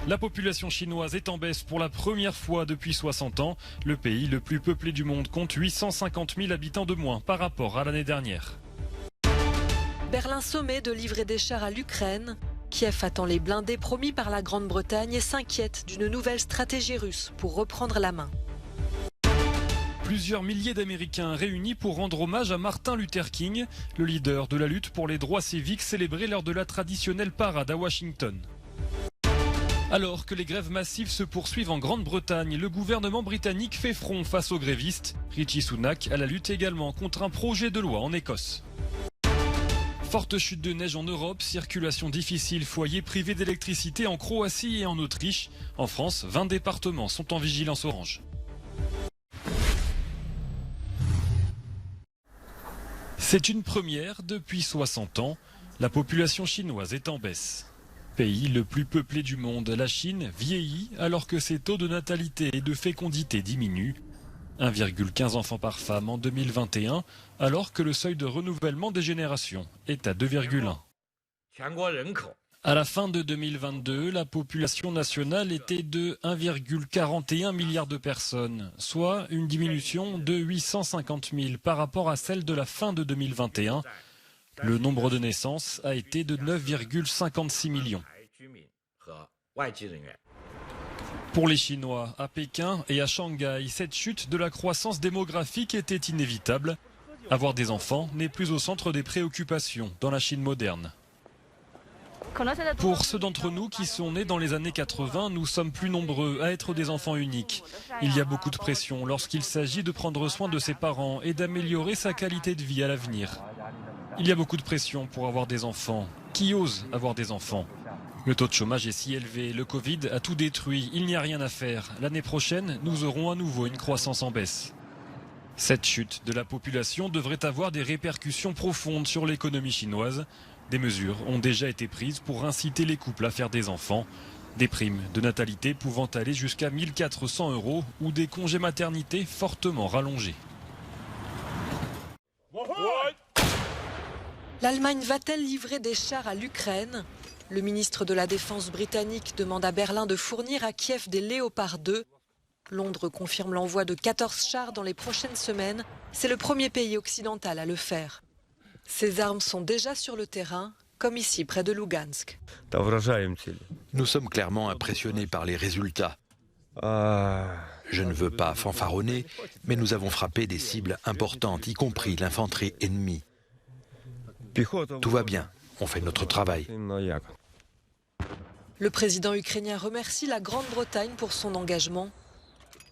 La population chinoise est en baisse pour la première fois depuis 60 ans. Le pays le plus peuplé du monde compte 850 000 habitants de moins par rapport à l'année dernière. Berlin sommet de livrer des chars à l'Ukraine. Kiev attend les blindés promis par la Grande-Bretagne et s'inquiète d'une nouvelle stratégie russe pour reprendre la main. Plusieurs milliers d'Américains réunis pour rendre hommage à Martin Luther King, le leader de la lutte pour les droits civiques célébrée lors de la traditionnelle parade à Washington. Alors que les grèves massives se poursuivent en Grande-Bretagne, le gouvernement britannique fait front face aux grévistes. Rishi Sunak a la lutte également contre un projet de loi en Écosse. Forte chute de neige en Europe, circulation difficile, foyers privés d'électricité en Croatie et en Autriche. En France, 20 départements sont en vigilance orange. C'est une première depuis 60 ans. La population chinoise est en baisse. Pays le plus peuplé du monde, la Chine vieillit alors que ses taux de natalité et de fécondité diminuent. 1,15 enfants par femme en 2021, alors que le seuil de renouvellement des générations est à 2,1. À la fin de 2022, la population nationale était de 1,41 milliard de personnes, soit une diminution de 850 000 par rapport à celle de la fin de 2021. Le nombre de naissances a été de 9,56 millions. Pour les Chinois, à Pékin et à Shanghai, cette chute de la croissance démographique était inévitable. Avoir des enfants n'est plus au centre des préoccupations dans la Chine moderne. Pour ceux d'entre nous qui sont nés dans les années 80, nous sommes plus nombreux à être des enfants uniques. Il y a beaucoup de pression lorsqu'il s'agit de prendre soin de ses parents et d'améliorer sa qualité de vie à l'avenir. Il y a beaucoup de pression pour avoir des enfants. Qui ose avoir des enfants ? Le taux de chômage est si élevé, le Covid a tout détruit, il n'y a rien à faire. L'année prochaine, nous aurons à nouveau une croissance en baisse. Cette chute de la population devrait avoir des répercussions profondes sur l'économie chinoise. Des mesures ont déjà été prises pour inciter les couples à faire des enfants. Des primes de natalité pouvant aller jusqu'à 1 400 € ou des congés maternité fortement rallongés. L'Allemagne va-t-elle livrer des chars à l'Ukraine ? Le ministre de la Défense britannique demande à Berlin de fournir à Kiev des Léopard 2. Londres confirme l'envoi de 14 chars dans les prochaines semaines. C'est le premier pays occidental à le faire. Ces armes sont déjà sur le terrain, comme ici près de Lugansk. Nous sommes clairement impressionnés par les résultats. Je ne veux pas fanfaronner, mais nous avons frappé des cibles importantes, y compris l'infanterie ennemie. Tout va bien, on fait notre travail. Le président ukrainien remercie la Grande-Bretagne pour son engagement.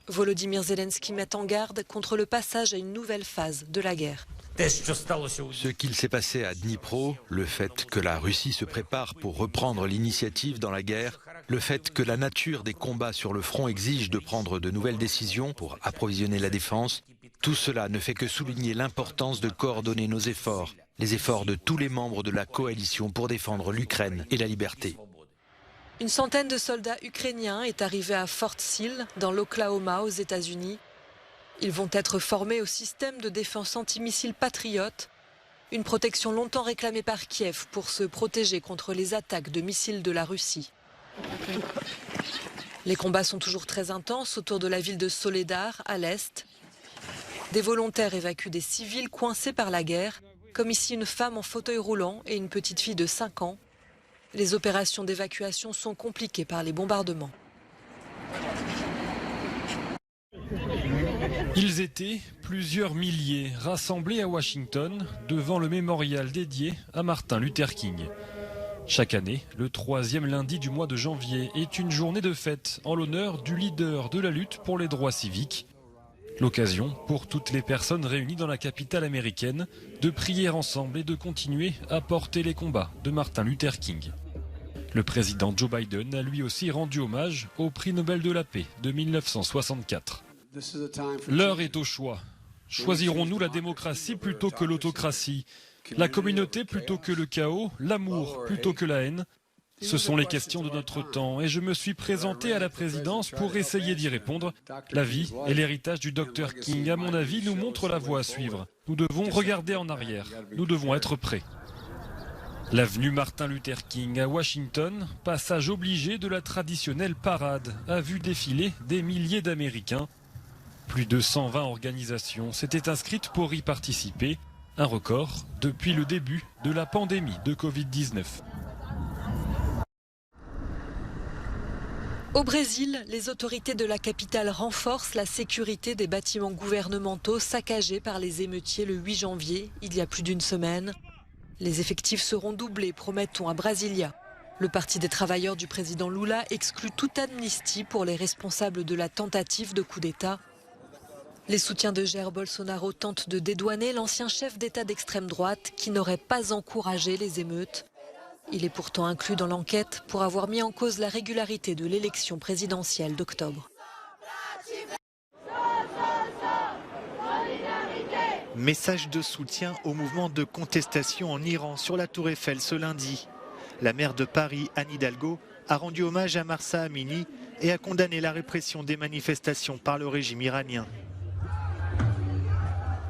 Volodymyr Zelensky met en garde contre le passage à une nouvelle phase de la guerre. Ce qu'il s'est passé à Dnipro, le fait que la Russie se prépare pour reprendre l'initiative dans la guerre, le fait que la nature des combats sur le front exige de prendre de nouvelles décisions pour approvisionner la défense, tout cela ne fait que souligner l'importance de coordonner nos efforts, les efforts de tous les membres de la coalition pour défendre l'Ukraine et la liberté. Une centaine de soldats ukrainiens est arrivée à Fort Sill, dans l'Oklahoma, aux États-Unis. Ils vont être formés au système de défense antimissile Patriot, une protection longtemps réclamée par Kiev pour se protéger contre les attaques de missiles de la Russie. Les combats sont toujours très intenses autour de la ville de Soledar, à l'est. Des volontaires évacuent des civils coincés par la guerre, comme ici une femme en fauteuil roulant et une petite fille de 5 ans. Les opérations d'évacuation sont compliquées par les bombardements. Ils étaient plusieurs milliers rassemblés à Washington devant le mémorial dédié à Martin Luther King. Chaque année, le 3e lundi du mois de janvier est une journée de fête en l'honneur du leader de la lutte pour les droits civiques. L'occasion pour toutes les personnes réunies dans la capitale américaine de prier ensemble et de continuer à porter les combats de Martin Luther King. Le président Joe Biden a lui aussi rendu hommage au prix Nobel de la paix de 1964. L'heure est au choix. Choisirons-nous la démocratie plutôt que l'autocratie, la communauté plutôt que le chaos, l'amour plutôt que la haine? Ce sont les questions de notre temps et je me suis présenté à la présidence pour essayer d'y répondre. La vie et l'héritage du Dr King, à mon avis, nous montrent la voie à suivre. Nous devons regarder en arrière. Nous devons être prêts. L'avenue Martin Luther King à Washington, passage obligé de la traditionnelle parade, a vu défiler des milliers d'Américains. Plus de 120 organisations s'étaient inscrites pour y participer, un record depuis le début de la pandémie de Covid-19. Au Brésil, les autorités de la capitale renforcent la sécurité des bâtiments gouvernementaux saccagés par les émeutiers le 8 janvier, il y a plus d'une semaine. Les effectifs seront doublés, promet-on, à Brasilia. Le Parti des travailleurs du président Lula exclut toute amnistie pour les responsables de la tentative de coup d'État. Les soutiens de Jair Bolsonaro tentent de dédouaner l'ancien chef d'État d'extrême droite qui n'aurait pas encouragé les émeutes. Il est pourtant inclus dans l'enquête pour avoir mis en cause la régularité de l'élection présidentielle d'octobre. Message de soutien au mouvement de contestation en Iran sur la Tour Eiffel ce lundi. La maire de Paris, Anne Hidalgo, a rendu hommage à Mahsa Amini et a condamné la répression des manifestations par le régime iranien.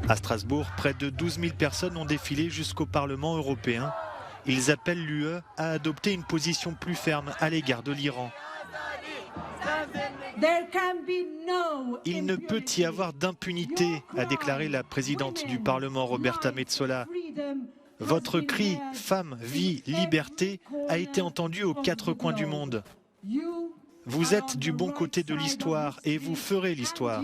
À Strasbourg, près de 12 000 personnes ont défilé jusqu'au Parlement européen. Ils appellent l'UE à adopter une position plus ferme à l'égard de l'Iran. Il ne peut y avoir d'impunité, a déclaré la présidente du Parlement, Roberta Metsola. Votre cri « Femme, vie, liberté » a été entendu aux 4 coins du monde. Vous êtes du bon côté de l'histoire et vous ferez l'histoire.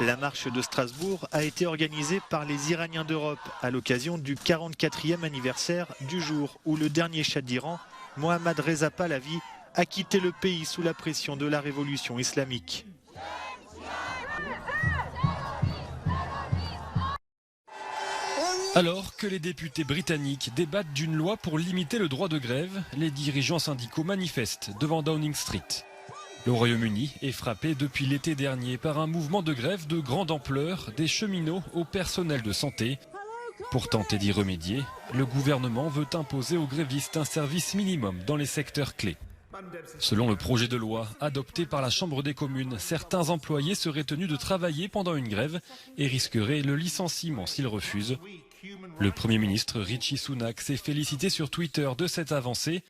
La marche de Strasbourg a été organisée par les Iraniens d'Europe à l'occasion du 44e anniversaire du jour où le dernier Shah d'Iran, Mohammad Reza Pahlavi, a quitté le pays sous la pression de la révolution islamique. Alors que les députés britanniques débattent d'une loi pour limiter le droit de grève, les dirigeants syndicaux manifestent devant Downing Street. Le Royaume-Uni est frappé depuis l'été dernier par un mouvement de grève de grande ampleur des cheminots au personnel de santé. Pour tenter d'y remédier, le gouvernement veut imposer aux grévistes un service minimum dans les secteurs clés. Selon le projet de loi adopté par la Chambre des communes, certains employés seraient tenus de travailler pendant une grève et risqueraient le licenciement s'ils refusent. Le Premier ministre Rishi Sunak s'est félicité sur Twitter de cette avancée.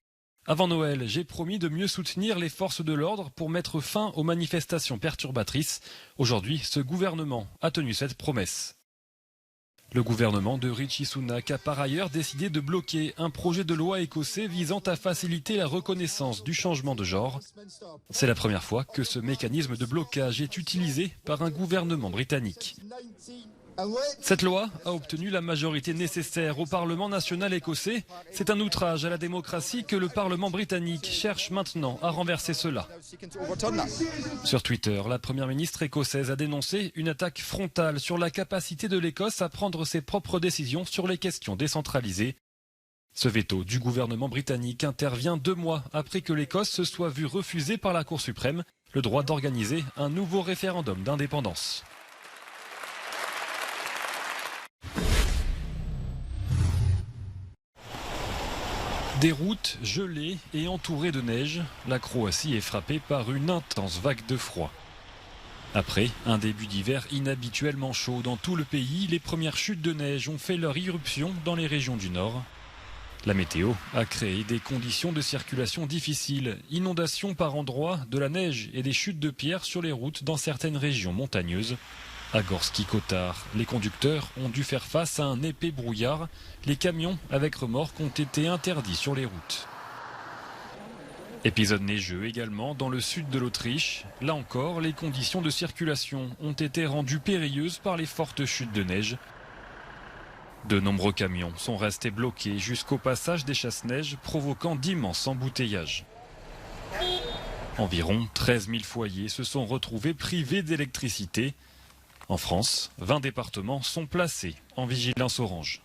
Avant Noël, j'ai promis de mieux soutenir les forces de l'ordre pour mettre fin aux manifestations perturbatrices. Aujourd'hui, ce gouvernement a tenu cette promesse. Le gouvernement de Rishi Sunak a par ailleurs décidé de bloquer un projet de loi écossais visant à faciliter la reconnaissance du changement de genre. C'est la première fois que ce mécanisme de blocage est utilisé par un gouvernement britannique. Cette loi a obtenu la majorité nécessaire au Parlement national écossais. C'est un outrage à la démocratie que le Parlement britannique cherche maintenant à renverser cela. Sur Twitter, la première ministre écossaise a dénoncé une attaque frontale sur la capacité de l'Écosse à prendre ses propres décisions sur les questions décentralisées. Ce veto du gouvernement britannique intervient 2 mois après que l'Écosse se soit vue refuser par la Cour suprême le droit d'organiser un nouveau référendum d'indépendance. Des routes gelées et entourées de neige, la Croatie est frappée par une intense vague de froid. Après un début d'hiver inhabituellement chaud dans tout le pays, les premières chutes de neige ont fait leur irruption dans les régions du nord. La météo a créé des conditions de circulation difficiles, inondations par endroits, de la neige et des chutes de pierres sur les routes dans certaines régions montagneuses. À Gorski Kotar, les conducteurs ont dû faire face à un épais brouillard. Les camions avec remorques ont été interdits sur les routes. Épisode neigeux également dans le sud de l'Autriche. Là encore, les conditions de circulation ont été rendues périlleuses par les fortes chutes de neige. De nombreux camions sont restés bloqués jusqu'au passage des chasse-neige, provoquant d'immenses embouteillages. Environ 13 000 foyers se sont retrouvés privés d'électricité. En France, 20 départements sont placés en vigilance orange.